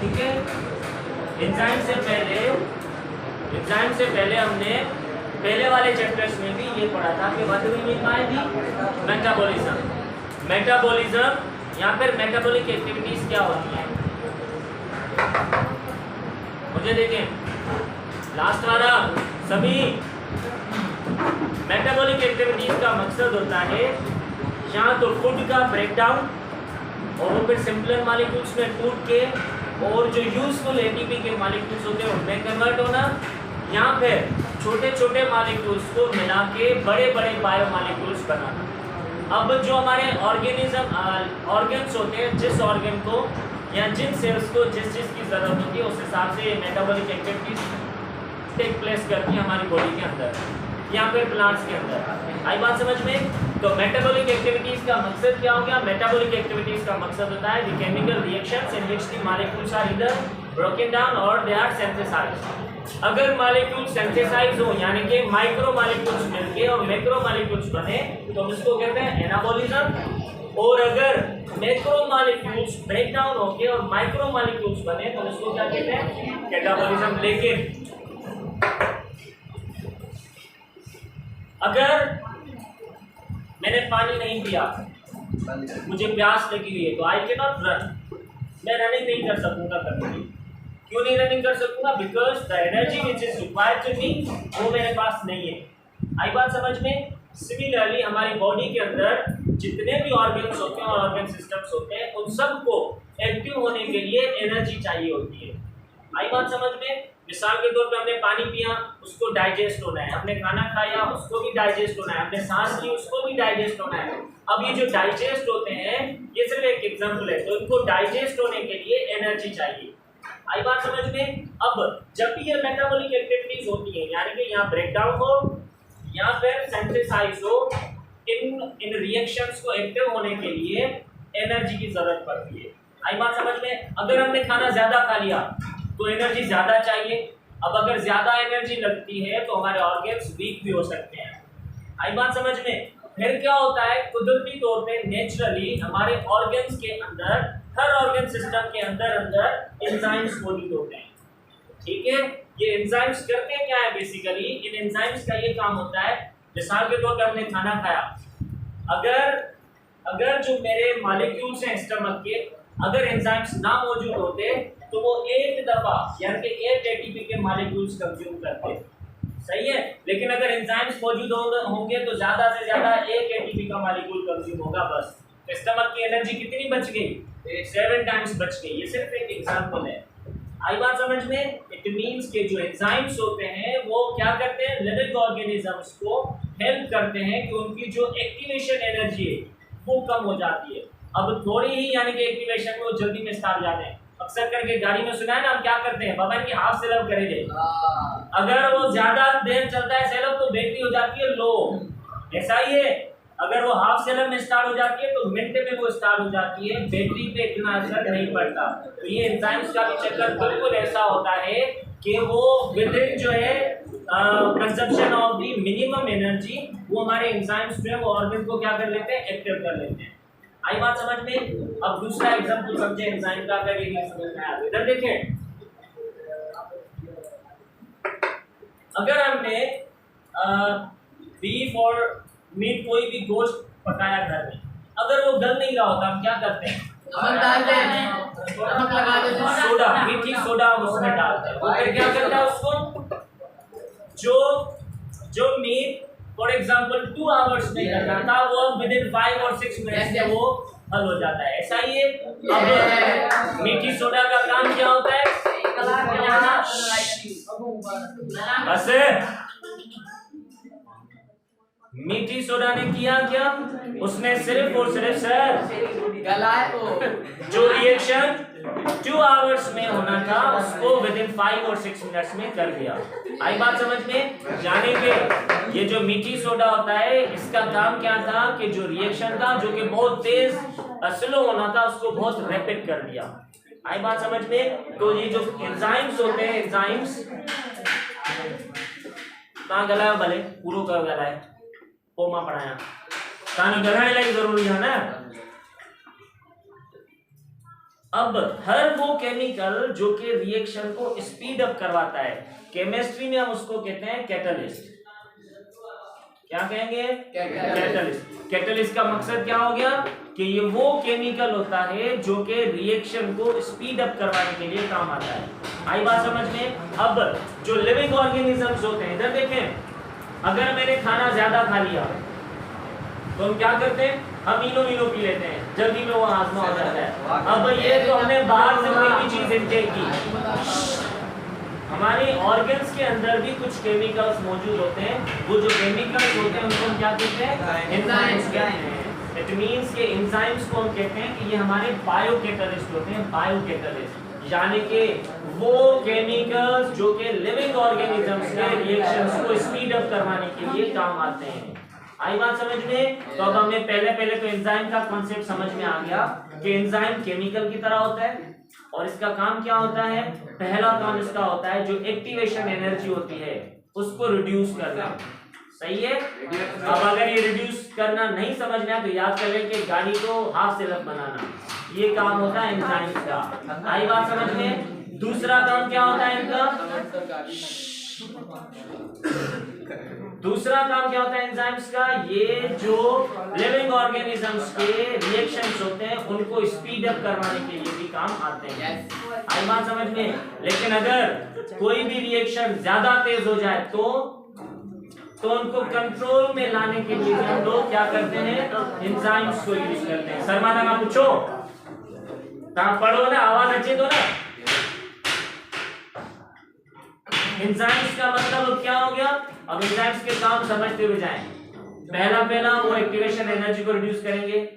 ठीक है। एंजाइम से पहले हमने पहले वाले चैप्टर्स में भी ये पढ़ा था कि what do we mean by the metabolism. यहाँ पर मेटाबॉलिक एक्टिविटीज क्या होती हैं, मुझे देखें लास्ट वाला सभी। मेटाबॉलिक एक्टिविटीज का मकसद होता है या तो फूड का ब्रेकडाउन और वो फिर सिंपलर मॉलिक्यूल्स में टूट के और जो यूजफुल एटीपी के मॉलिक्यूल्स होते हैं उनमें कन्वर्ट होना, या फिर छोटे छोटे मॉलिक्यूल्स को मिला के बड़े बड़े बायो मॉलिक्यूल्स बनाना। अब जो हमारे ऑर्गन्स होते हैं, जिस ऑर्गन को या जिन सेल्स को जिस चीज़ की ज़रूरत होती है उस हिसाब से ये मेटाबॉलिक एक्टिविटीज टेक प्लेस करती है हमारी बॉडी के अंदर या फिर प्लांट्स के अंदर। आई बात समझ में? तो मेटाबॉलिक एक्टिविटीज का मकसद क्या हो गया? मेटाबॉलिक एक्टिविटीज का मकसद होता है the chemical reactions in which the molecules are either broken down और दे आर सिंथेसाइज्ड। अगर मॉलिक्यूल सिंथेसाइज हो यानी कि माइक्रो मॉलिक्यूल्स मिलके और मैक्रो मॉलिक्यूल्स बने तो हम इसको कहते हैं एनाबॉलिज्म। और अगर मैक्रो मॉलिक्यूल्स ब्रेक डाउन होके और माइक्रो मॉलिक्यूल्स बने तो इसको क्या कहते हैं? कैटाबॉलिज्म। लेकिन अगर मैंने पानी नहीं पिया, मुझे प्यास लगी हुई है, तो आई कैन नॉट रन, मैं रनिंग नहीं कर सकूंगा कभी। क्यों नहीं रनिंग कर सकूंगा? Because the energy which is required to me वो मेरे पास नहीं है। आई बात समझ में? सिमिलरली हमारी बॉडी के अंदर जितने भी ऑर्गन्स होते हैं और ऑर्गन सिस्टम्स होते हैं उन सबको एक्टिव होने के लिए एनर्जी चाहिए होती है। आई बात समझ में? मिसाल के तौर पे हमने पानी पिया, उसको डाइजेस्ट होना है, हमने खाना खाया, उसको भी डाइजेस्ट होना है, हमने सांस ली, उसको भी डाइजेस्ट होना है। अब ये जो डाइजेस्ट होते हैं ये सिर्फ एक एग्जांपल है, तो इनको डाइजेस्ट होने के लिए एनर्जी चाहिए। आई बात समझ में? अब जब भी ये मेटाबॉलिक एक्टिविटीज होती है यानी कि यहाँ ब्रेकडाउन हो या फिर सिंथेसाइज हो, इन रिएक्शंस को एक्टिव होने के लिए एनर्जी की जरूरत पड़ती है। आई बात समझ में? अगर हमने खाना ज्यादा खा लिया तो एनर्जी ज्यादा चाहिए। अब अगर ज्यादा एनर्जी लगती है तो हमारे ऑर्गन्स वीक भी हो सकते हैं। आई बात समझ में? फिर क्या होता है, कुदरती तौर पे नेचुरली हमारे ऑर्गन्स के अंदर, हर ऑर्गन सिस्टम के अंदर एंजाइम्स मौजूद होते हैं। ठीक है, ये एंजाइम्स करते क्या है? बेसिकली इन एंजाइम्स का ये काम होता है, मिसाल के तौर पे हमने खाना खाया, अगर जो मेरे मॉलिक्यूल्स हैं स्टमक के, अगर एंजाइम्स ना मौजूद होते तो वो एक दफा यानी कि एक एटीपी के मॉलिक्यूल्स कंज्यूम करते। सही है, लेकिन अगर एंजाइम्स मौजूद होंगे तो ज्यादा से ज्यादा एक एटीपी का मॉलिक्यूल कंज्यूम होगा बस। तो स्टमक की एनर्जी कितनी बच गई? 7 टाइम्स बच गई। ये सिर्फ एक एग्जांपल है। आई बात समझ में? इट मींस के जो एंजाइम्स होते हैं वो क्या करते हैं? लिविंग ऑर्गेनिजम्स को हेल्प करते हैं कि उनकी जो एक्टिवेशन एनर्जी है वो कम हो जाती है। अब थोड़ी ही यानी कि एक्टिवेशन में वो जल्दी में स्टार्ट जाते हैं। अक्सर करके गाड़ी में सुना है ना, हम क्या करते हैं, बाबा की हाफ सेल अप करेंगे। अगर वो ज्यादा देर चलता है सेल अप तो बैटरी हो जाती है लो। ऐसा ही है, अगर वो हाफ सेल अप में स्टार्ट हो जाती है तो मिनट में वो स्टार्ट हो जाती है, बैटरी पे इतना असर नहीं पड़ता। तो ये एंजाइम्स का भी चक्कर बिल्कुल ऐसा होता है कि वो विद इन जो है consumption of the minimum energy वो हमारे एंजाइम्स जो है वो ऑर्गन को क्या कर लेते हैं? एक्टिव कर लेते हैं। आई बात समझ में? अब दूसरा एग्जांपल समझे एंजाइम का, अगर ये समझ में आया। इधर देखें, अगर हमने बीफ और मीट कोई भी गोश्त पकाया घर में, अगर वो गल नहीं रहा होता हम क्या करते हैं? नमक डालते हैं, नमक लगा देते हैं, सोडा, मीठी सोडा हम उसमें डालते हैं। वो फिर क्या करता है? उसको जो मीट फॉर एग्जाम्पल 2 आवर्स में करना था वो विद इन 5 और 6 मिनट्स में वो हल हो जाता है। ऐसा ही है, अब मीठी सोडा का काम क्या होता है? बस मीठी सोडा ने किया क्या? उसने सिर्फ और सिर्फ सर गलाए को जो रिएक्शन 2 आवर्स में होना था उसको विद इन 5 और 6 मिनट्स में कर दिया। आई बात समझ में? यानी कि ये जो मीठी सोडा होता है इसका काम क्या था कि जो रिएक्शन था जो कि बहुत तेज स्लो होना था उसको बहुत रैपिड कर दिया। आई बात समझ में? तो ये जो एंजाइम्स होते हैं, एंजाइम्स कहाँ गला है? भले पूरा का गला है, पोमा पढ़ाया कहाँ गलाने लगी जरूरी है ना। अब हर वो केमिकल जो कि रिएक्शन को स्पीड अप करवाता है, केमिस्ट्री में हम उसको कहते हैं कैटलिस्ट। क्या कहेंगे? कैटलिस्ट। कैटलिस्ट का मकसद क्या हो गया कि ये वो केमिकल होता है जो कि रिएक्शन को स्पीड अप करवाने के लिए काम आता है। आई बात समझ में? अब जो लिविंग ऑर्गेनिजम्स होते हैं, इधर देखें, अगर मैंने खाना ज्यादा खा लिया तो हम क्या करते हैं? हम इनो पी लेते हैं, जल्दी में वो हाजमा हो जाता है। अब ये तो हमने बाहर से कोई भी चीज इनटेक की, हमारे ऑर्गन्स के अंदर भी कुछ केमिकल्स मौजूद होते हैं। वो जो केमिकल्स होते हैं उनको हम क्या कहते हैं? एंजाइम्स कहते हैं। इट मींस के एंजाइम्स को हम कहते हैं कि ये हमारे बायोकैटलिस्ट होते हैं, बायोकैटलिस्ट, यानी कि वो केमिकल्स जो कि लिविंग ऑर्गेनिजम्स के रिएक्शंस को स्पीड अप करवाने के लिए काम आते हैं। आई बात समझ में? तो अब हमें पहले तो एंजाइम का कॉन्सेप्ट समझ में आ गया कि एंजाइम केमिकल की तरह होता है और इसका काम क्या होता है? पहला काम इसका होता है जो एक्टिवेशन एनर्जी होती है उसको रिड्यूस करना। सही है? अब अगर ये रिड्यूस करना नहीं समझ में आया तो याद कर लें कि गाड़ी को हाफ सेल्फ बनाना, ये काम होता है एंजाइम्स का। आई बात समझ में? दूसरा काम क्या होता है इनका? दूसरा काम क्या होता है एंजाइम्स का? ये जो लिविंग ऑर्गेनिजम्स के रिएक्शंस होते हैं उनको स्पीड अप करवाने के लिए भी काम आते हैं। आई बात समझ में? लेकिन अगर कोई भी रिएक्शन ज्यादा तेज हो जाए तो उनको कंट्रोल में लाने के लिए हम लोग क्या करते हैं? एंजाइम्स को यूज करते हैं। शर्माना ना पूछो, पढ़ो ना, आवाज अच्छी तो ना। एंजाइम्स का मतलब क्या हो गया? अब एंजाइम्स के काम समझते हुए जाएं। पहला वो एक्टिवेशन एनर्जी को रिड्यूस करेंगे।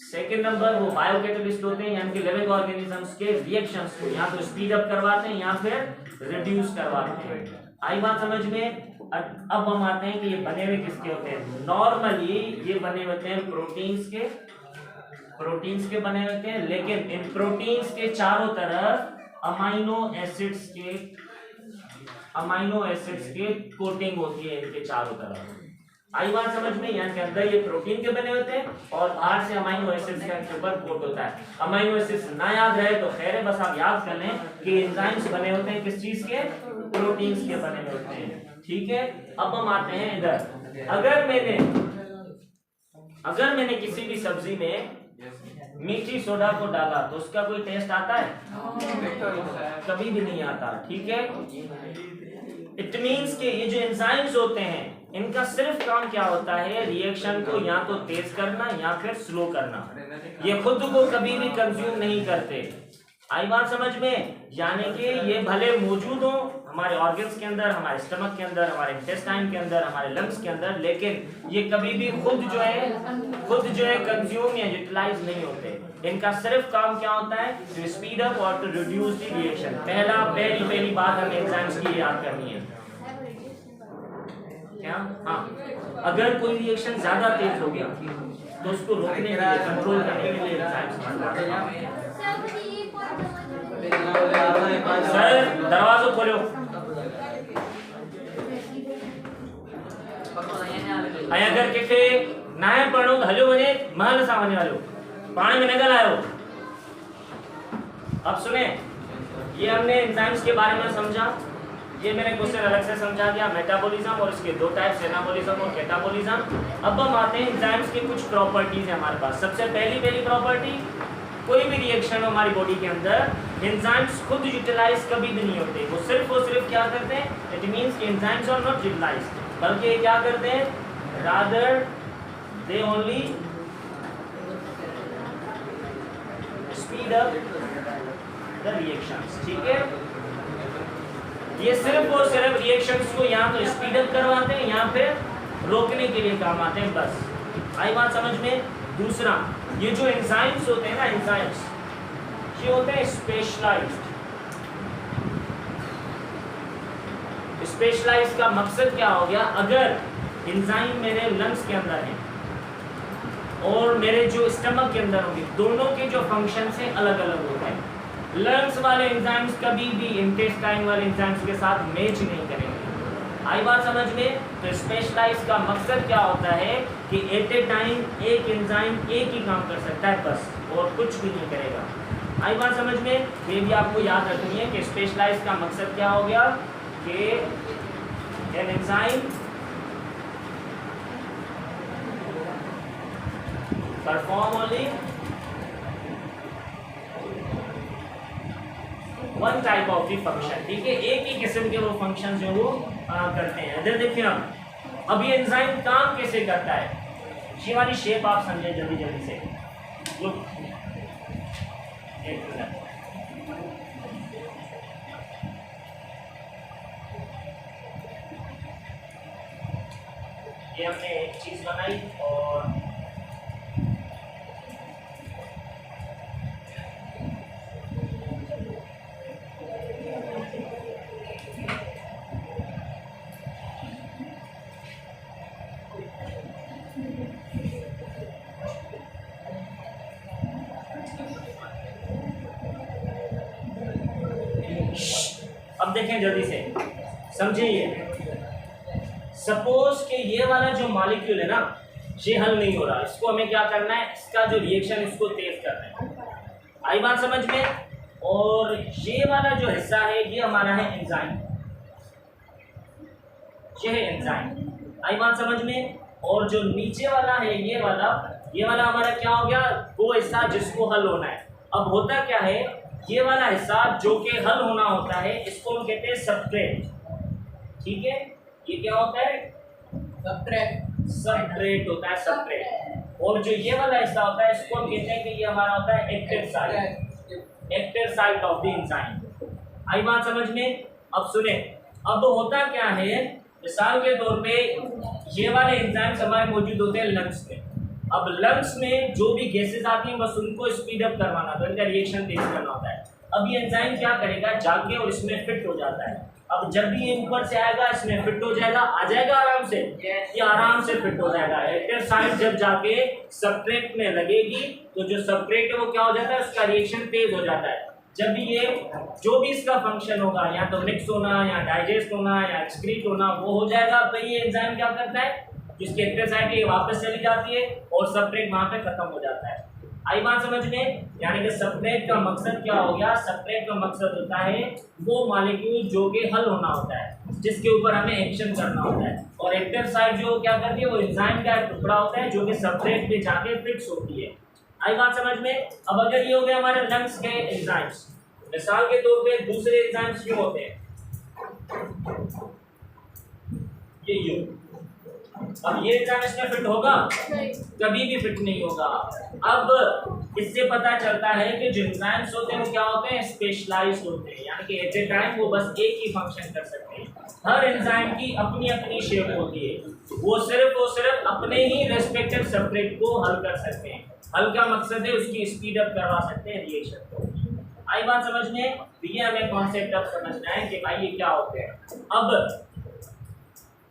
सेकंड नंबर वो बायोकैटलिस्ट होते हैं, यानी कि लिविंग ऑर्गेनिजम्स के रिएक्शंस को या तो स्पीड अप करवाते हैं या फिर रिड्यूस करवाते हैं। आई बात समझ में? अब हम आते हैं कि ये बने हुए किसके होते हैं? नॉर्मली ये बने होते हैं प्रोटीन्स के बने होते हैं, लेकिन इन प्रोटीन्स के चारों तरफ अमाइनो एसिड्स के कोटिंग होती है इनके चारों तरफ। आई बात समझ में? यहाँ के अंदर ये प्रोटीन के बने होते हैं और बाहर से अमाइनो एसिड्स के ऊपर कोट होता है। अमाइनो एसिड्स ना याद रहे तो खैर है, बस आप याद कर लें कि एंजाइम्स बने होते हैं किस चीज के? प्रोटीन्स के बने होते हैं। ठीक है, अब हम आते हैं इधर। अगर मैंने किसी भी सब्जी में मीठी सोडा को डाला तो उसका कोई टेस्ट आता है? कभी भी नहीं आता। ठीक है, इट मींस के ये जो एंजाइम्स होते हैं इनका सिर्फ काम क्या होता है? रिएक्शन को या तो तेज करना या फिर स्लो करना। ये खुद को कभी भी कंज्यूम नहीं करते। आई बात समझ में? यानी कि ये भले मौजूद हो हमारे ऑर्गन्स के अंदर, हमारे स्टमक के अंदर, हमारे इंटेस्टाइन के अंदर, हमारे लंग्स के अंदर, लेकिन ये कभी भी खुद जो है कंज्यूम या यूटिलाइज नहीं होते। इनका सिर्फ काम क्या होता है? टू स्पीड अप और टू रिड्यूस द रिएक्शन। पहली बात हमें एंजाइम्स की याद करनी है। क्या? हाँ, अगर कोई रिएक्शन ज्यादा तेज हो गया तो उसको रोकने के लिए, कंट्रोल करने के लिए एंजाइम्स काम। सर दरवाजा खोलो। अगर किथे नाय पढ़ो हलो वने महल सामने वालो पानी में निकल आयो। अब सुने, ये हमने एंजाइम्स के बारे में समझा। ये मैंने क्वेश्चन अलग से समझा दिया, मेटाबॉलिज्म और इसके दो टाइप्स, एनाबॉलिज्म और कैटाबॉलिज्म। अब हम आते हैं एंजाइम्स की कुछ प्रॉपर्टीज है हमारे पास। सबसे पहली प्रॉपर्टी, कोई भी रिएक्शन हो हमारी बॉडी के अंदर, एंजाइम्स खुद यूटिलाइज कभी भी नहीं होते। वो सिर्फ क्या करते हैं? इट मींस कि एंजाइम्स आर नॉट यूटिलाइज्ड, बल्कि ये क्या करते हैं? Rather they only speed up the reactions. ठीक है, ये सिर्फ और सिर्फ रिएक्शंस को या तो स्पीड अप करवाते हैं या फिर रोकने के लिए काम आते हैं, बस। आई बात समझ में? दूसरा, ये जो एंजाइम्स होते हैं ना, एंजाइम्स ये होते हैं स्पेशलाइज्ड। स्पेशलाइज्ड का मकसद क्या हो गया? अगर एंजाइम मेरे लंग्स के अंदर है और मेरे जो स्टमक के अंदर होंगे, दोनों के जो फंक्शन है अलग अलग होते हैं। लंग्स वाले एंजाइम्स कभी भी इंटेस्टाइन वाले एंजाइम्स के साथ मैच नहीं करेंगे। आई बात समझ में? तो स्पेशलाइज का मकसद क्या होता है कि एट ए टाइम एक एंजाइम एक ही काम कर सकता है बस, और कुछ भी नहीं करेगा। आई बात समझ में? ये भी आपको याद रखनी है कि स्पेशलाइज का मकसद क्या हो गया कि an enzyme perform only one type of the function, ठीक है, एक ही किस्म के वो फंक्शन जो वो करते हैं। इधर देखिए अब ये एंजाइम काम कैसे करता है, ये वाली शेप आप समझे जल्दी जल्दी से। लुक, एक मिनट, ये हमने एक चीज बनाई और अब देखें जल्दी से, समझिए। सपोज कि ये वाला जो मॉलिक्यूल है ना, ये हल नहीं हो रहा, इसको हमें क्या करना है, इसका जो रिएक्शन इसको तेज करना है। आई बात समझ में? और ये वाला जो हिस्सा है ये हमारा है एंजाइम, ये है एंजाइम। आई बात समझ में? और जो नीचे वाला है ये वाला हमारा क्या हो गया, वो हिस्सा जिसको हल होना है। अब होता क्या है, ये वाला हिस्सा जो कि हल होना होता है इसको हम कहते हैं सबट्रेट, ठीक है, ये क्या होता है, सबट्रेट होता है, सबट्रेट। और जो ये वाला हिस्सा होता है इसको हम कहते हैं कि ये हमारा होता है active site of the enzyme. आई बात समझ में? अब सुने, अब होता क्या है, मिसाल के तौर पे ये वाले एंजाइम्स हमारे मौजूद होते हैं लंग्स में। अब लंग्स में जो भी गैसेस आती हैं बस उनको स्पीड अप करवाना, तो इनका रिएक्शन तेज करना होता है। अब ये एंजाइम क्या करेगा, जाके और इसमें फिट हो जाता है। अब जब भी ये ऊपर से आएगा इसमें फिट हो जाएगा, आ जाएगा आराम से, ये आराम से फिट हो जाएगा। एक्टिव साइट जब जाके सबट्रेट में लगेगी तो जो सबट्रेट है वो क्या हो जाता है, उसका रिएक्शन तेज हो जाता है। जब भी ये जो भी इसका फंक्शन होगा, या तो मिक्स होना या डाइजेस्ट होना या एक्सक्रीट होना, वो हो जाएगा। तो ये एंजाइम क्या करता है, जिसकी एक्टिव साइट है वापस चली जाती है और सबट्रेट वहां पे खत्म हो जाता है। आई बात समझ में? यानी कि सबट्रेट का मकसद क्या हो गया, सबट्रेट का मकसद होता है वो मॉलिक्यूल जो कि हल होना होता है, जिसके ऊपर हमें एक्शन करना होता है। और एक्टिव साइट जो क्या करती है, वो एंजाइम का एक टुकड़ा होता है जो कि सबट्रेट पे जाके फिक्स होती है। आई बात समझ में? अब अगर ये हो गया हमारे लंग्स के एंजाइम्स, मिसाल के तौर पे दूसरे एंजाइम्स क्यों होते हैं, ये यू। अब ये एंजाइम इसमें फिट होगा, कभी भी फिट नहीं होगा। अब इससे पता चलता है कि जो एंजाइम्स होते हैं वो क्या होते हैं, स्पेशलाइज्ड होते हैं, यानी कि एट ए टाइम वो बस एक ही फंक्शन कर सकते हैं। हर एंजाइम की अपनी अपनी शेप होती है, वो सिर्फ अपने ही रेस्पेक्टिव सबट्रेट को हल कर सकते हैं। हल का मकसद है उसकी स्पीड अप करवा सकते हैं रिएक्शन को। आई बात समझ में? ये हमें कॉन्सेप्ट अब समझना है कि भाई ये क्या होते हैं।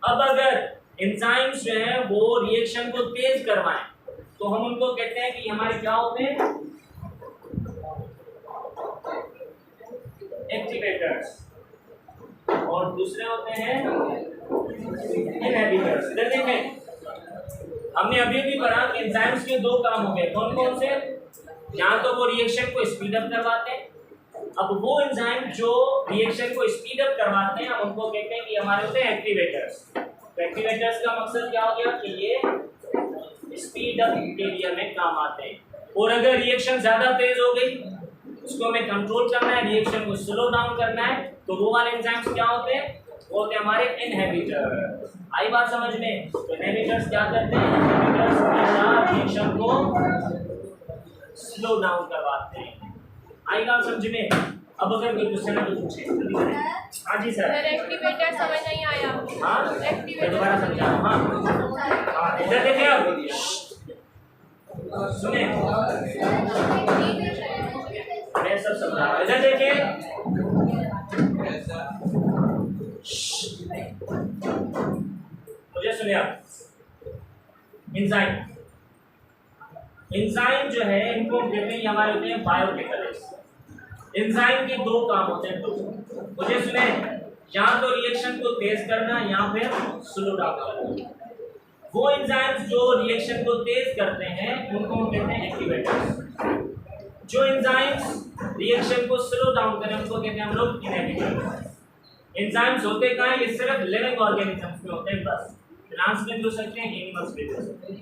अब अगर एंजाइम्स जो हैं वो रिएक्शन को तेज करवाएं तो हम उनको कहते हैं कि हमारे क्या होते हैं, एक्टिवेटर्स, और दूसरे होते हैं इनहिबिटर्स। इधर देखें, हमने अभी भी पढ़ा कि एंजाइम्स के दो काम हो गए, कौन कौन से, या तो वो रिएक्शन को स्पीड अप करवाते हैं। अब वो एंजाइम जो रिएक्शन को स्पीड अप करवाते हैं हम उनको कहते हैं कि हमारे होते हैं एक्टिवेटर्स। तो एक्टिवेटर्स का मकसद क्या हो गया कि ये स्पीड अप के लिए हमें काम आते हैं। और अगर रिएक्शन ज़्यादा तेज हो गई, उसको हमें कंट्रोल करना है, रिएक्शन को स्लो डाउन करना है, तो वो वाले एंजाइम्स क्या होते हैं, वो होते हैं हमारे इनहिबिटर। आई बात समझ में? तो इनहिबिटर्स क्या करते हैं, इनहिबिटर्स रिएक्शन को स्लो डाउन करवाते हैं। आई बात समझ में? अब अगर कोई क्वेश्चन है तो पूछे। हाँ जी सर। एक्टिवेटर समझ नहीं आया। हाँ, एक्टिवेटर दोबारा समझा। हाँ, इधर देखिए, अब सुने, मैं सब समझा रहा हूँ। इधर देखिए, मुझे सुनिए आप। एंजाइम जो है इनको कहते हैं, हमारे होते हैं बायोकेटलिस्ट। एंजाइम के दो काम होते हैं, दो। मुझे सुने, या तो रिएक्शन को तेज करना या फिर स्लो डाउन करना। वो एंजाइम्स जो रिएक्शन को तेज करते हैं उनको हम कहते हैं एक्टिवेटर्स। जो एंजाइम्स रिएक्शन को स्लो डाउन करें उनको कहते हैं हम लोग इनहिबिटर। एंजाइम्स होते कहाँ हैं? ये सिर्फ लिविंग ऑर्गेनिजम्स में होते हैं बस। प्लांट्स में भी हो सकते हैं, एनिमल्स में भी हो सकते हैं।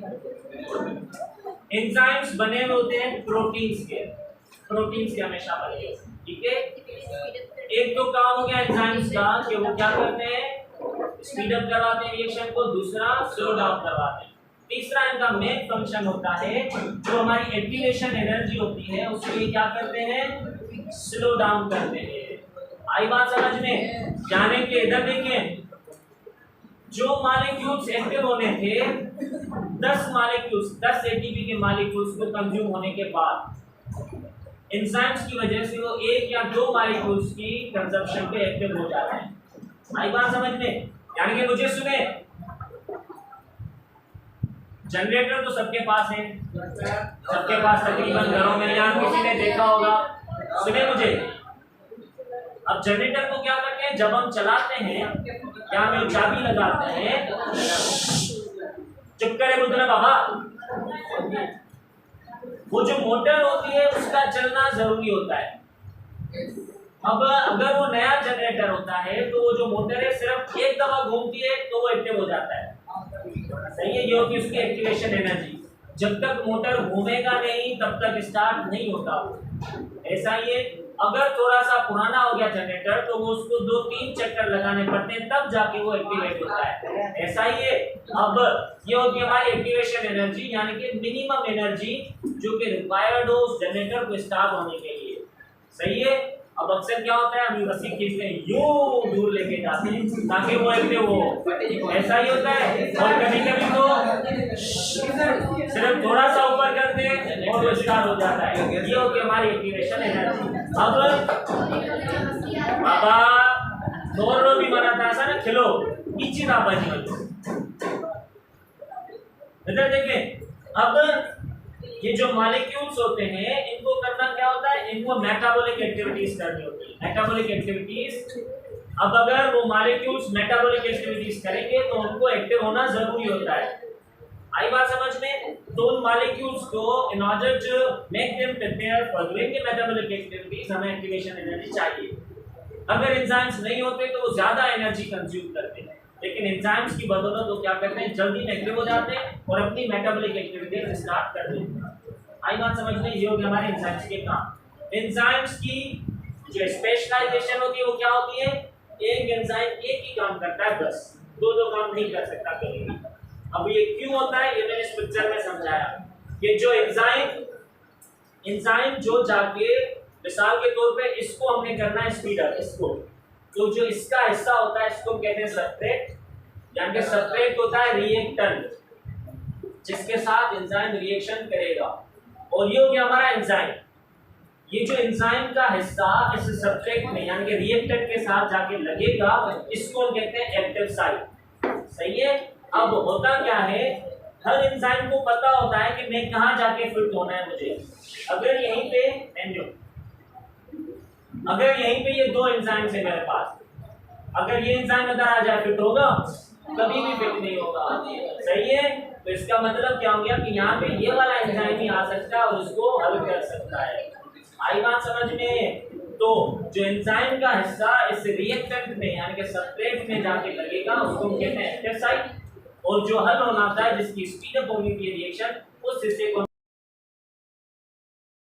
एंजाइम्स बने हुए होते हैं प्रोटीन्स के हमेशा बने होते हैं, ठीक है। एक तो काम हो गया एंजाइम्स का कि वो क्या करते हैं? स्पीड अप करवाते हैं रिएक्शन को, दूसरा स्लो डाउन करवाते हैं। तीसरा इनका मेन फंक्शन होता है जो हमारी एक्टिवेशन एनर्जी होती है उसको ये क्या करते हैं? स्लो डाउन करते हैं। आई बात समझ में? जानेंगे, इधर देखें, जो मॉलिक्यूल्स एक्टिव होने थे 10 मॉलिक्यूल्स 10 एटीपी के मॉलिक्यूल्स को कंज्यूम होने के बाद एंजाइम्स की वजह से वो एक या दो मॉलिक्यूल्स की कंजप्शन पे एक्टिव हो जाते हैं। आई बात समझ में? यानी कि मुझे सुने, जनरेटर तो सबके पास है, सबके पास तकरीबन घरों में, या किसी ने देखा होगा। सुने मुझे, अब जनरेटर को क्या करते हैं? जब हम चलाते हैं क्या हम चाबी लगाते हैं, चुप करे बुद्धना बाबा, वो जो मोटर होती है उसका चलना जरूरी होता है। अब अगर वो नया जनरेटर होता है तो वो जो मोटर है सिर्फ एक दफा घूमती है तो वो एक्टिव हो जाता है, सही है। ये होती है उसकी एक्टिवेशन एनर्जी। जब तक मोटर घूमेगा नहीं तब तक स्टार्ट नहीं होता वो। ऐसा ही है, अगर थोड़ा सा पुराना हो गया जनरेटर तो वो उसको 2-3 चक्कर लगाने पड़ते हैं तब जाके वो एक्टिवेट होता है। ऐसा ही है। अब ये होती है हमारी एक्टिवेशन एनर्जी, यानी कि मिनिमम एनर्जी जो कि रिक्वायर्ड हो उस जनरेटर को स्टार्ट होने के लिए, सही है। अब अक्सर क्या होता है, हम रस्सी खींचते हैं, यूं दूर लेके जाते हैं ताकि वो एक्टिव हो। ऐसा ही होता है। और कभी-कभी तो सिर्फ थोड़ा सा ऊपर करते हैं और वो स्टार्ट हो जाता है। ये होती है हमारी एक्टिवेशन एनर्जी। अब बाबा दोनों भी मना था ऐसा ना, खिलो नीचे ना बनी। इधर देखें, अब ये जो मॉलिक्यूल्स होते हैं इनको करना क्या होता है? इनको मेटाबॉलिक एक्टिविटीज करनी होती है, मेटाबॉलिक एक्टिविटीज। अब अगर वो मॉलिक्यूल्स मेटाबॉलिक एक्टिविटीज करेंगे तो उनको एक्टिव होना जरूरी होता है। आई बात समझ में? तो उन मॉलिक्यूल्स को in order to make them prepare for doing the metabolic activities हमें एक्टिवेशन एनर्जी चाहिए। अगर एंजाइम्स नहीं होते तो वो ज्यादा एनर्जी कंज्यूम करते हैं, लेकिन एंजाइम्स की बदौलत वो क्या करते हैं? जल्दी एक्टिव हो जाते हैं और अपनी मेटाबॉलिक एक्टिविटीज स्टार्ट कर देते हैं। आई बात समझ में? ये हो गया हमारे एंजाइम्स के काम। एंजाइम्स की जो स्पेशलाइजेशन होती है वो क्या होती है? एक एंजाइम एक ही काम करता है, बस दो काम नहीं कर सकता कभी भी। अब ये क्यों होता है ये मैंने इस पिक्चर में समझाया। कि जो एंजाइम जो जाके मिसाल के तौर पे इसको हमने करना है स्पीड अप, इसको तो जो इसका हिस्सा होता है इसको कहते हैं सबस्ट्रेट, यानी कि सबस्ट्रेट होता है रिएक्टेंट जिसके साथ एंजाइम रिएक्शन करेगा। और ये हो गया हमारा एंजाइम। ये जो एंजाइम का हिस्सा इस सबस्ट्रेट में यानी कि रिएक्टेंट के साथ जाके लगेगा, इसको हम कहते हैं एक्टिव साइट, सही है। अब होता क्या है, हर एंजाइम को पता होता है कि मैं कहां जाके फिट होना है मुझे। अगर यहीं पे ये दो एंजाइम है मेरे पास, अगर ये एंजाइम अंदर आ जाए फिट होगा? कभी भी फिट नहीं होगा, सही है। तो इसका मतलब क्या हो गया कि यहाँ पे ये वाला एंजाइम ही आ सकता है और उसको हल कर सकता है। आई बात समझ में? तो जो एंजाइम का हिस्सा इस रिएक्टेंट में यानी कि सबस्ट्रेट में जाके लगेगा उसको कहते हैं एक्टिव साइट, और जो हल होना था जिसकी स्पीड अप होगी रिएक्शन उस हिस्से को